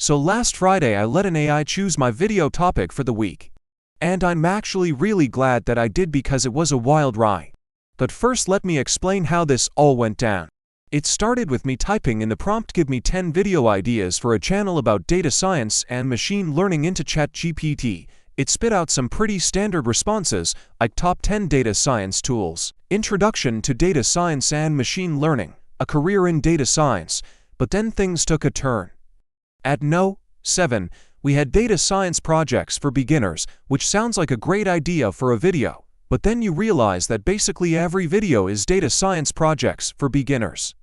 So last Friday I let an AI choose my video topic for the week. And I'm actually really glad that I did because it was a wild ride. But first let me explain how this all went down. It started with me typing in the prompt "give me 10 video ideas for a channel about data science and machine learning" into ChatGPT. It spit out some pretty standard responses, like top 10 data science tools, introduction to data science and machine learning, a career in data science. But then things took a turn. At No. 7, we had data science projects for beginners, which sounds like a great idea for a video, but then you realize that basically every video is data science projects for beginners.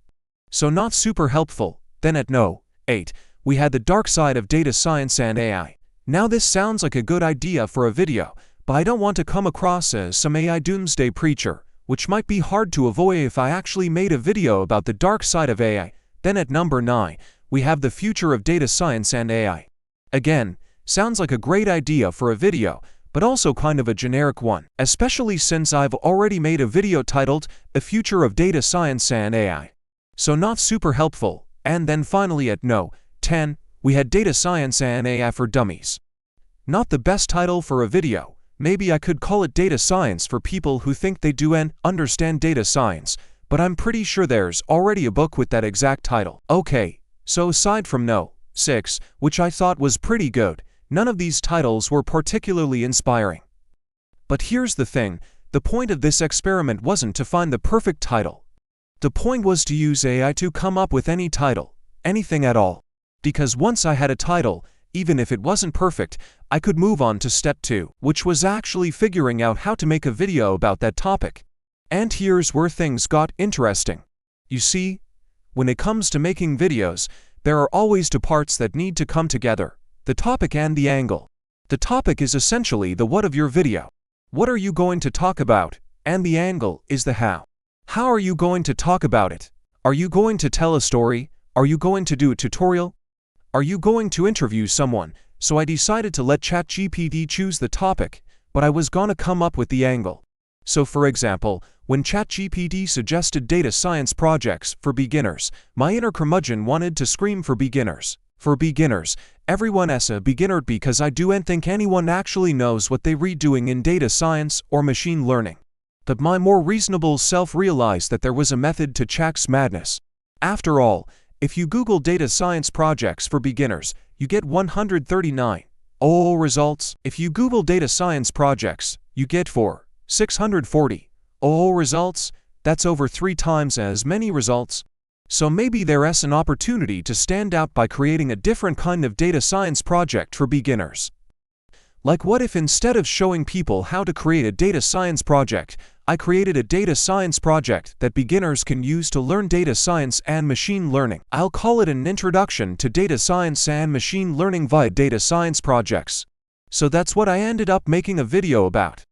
So not super helpful. Then at No. 8, we had the dark side of data science and AI. Now this sounds like a good idea for a video, but I don't want to come across as some AI doomsday preacher, which might be hard to avoid if I actually made a video about the dark side of AI. Then at number 9, we have the future of data science and AI. Again, sounds like a great idea for a video, but also kind of a generic one, especially since I've already made a video titled "The Future of Data Science and AI." So not super helpful. And then finally at No. 10, we had data science and AI for dummies. Not the best title for a video. Maybe I could call it data science for people who think they do and understand data science, but I'm pretty sure there's already a book with that exact title. Okay, so aside from No. 6, which I thought was pretty good, none of these titles were particularly inspiring. But here's the thing, the point of this experiment wasn't to find the perfect title. The point was to use AI to come up with any title, anything at all. Because once I had a title, even if it wasn't perfect, I could move on to step 2, which was actually figuring out how to make a video about that topic. And here's where things got interesting. You see, when it comes to making videos, there are always two parts that need to come together: the topic and the angle. The topic is essentially the what of your video. What are you going to talk about? And the angle is the how. How are you going to talk about it? Are you going to tell a story? Are you going to do a tutorial? Are you going to interview someone? So I decided to let ChatGPT choose the topic, but I was gonna come up with the angle. So for example, when ChatGPT suggested data science projects for beginners, my inner curmudgeon wanted to scream for beginners. For beginners, everyone's a beginner because I don't think anyone actually knows what they're doing in data science or machine learning. But my more reasonable self realized that there was a method to Chat's madness. After all, if you Google data science projects for beginners, you get 139 results. If you Google data science projects, you get 640 results. That's over 3 times as many results. So maybe there's an opportunity to stand out by creating a different kind of data science project for beginners. Like what if instead of showing people how to create a data science project, I created a data science project that beginners can use to learn data science and machine learning. I'll call it an introduction to data science and machine learning via data science projects. So that's what I ended up making a video about.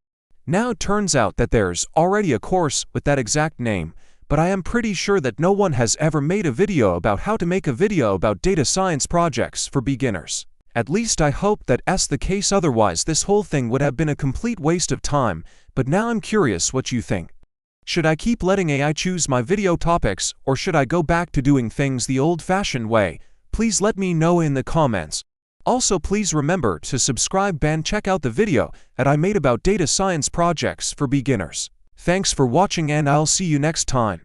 Now it turns out that there's already a course with that exact name, but I am pretty sure that no one has ever made a video about how to make a video about data science projects for beginners. At least I hope that's the case, otherwise this whole thing would have been a complete waste of time. But now I'm curious what you think. Should I keep letting AI choose my video topics, or should I go back to doing things the old-fashioned way? Please let me know in the comments. Also please remember to subscribe and check out the video that I made about data science projects for beginners. Thanks for watching and I'll see you next time.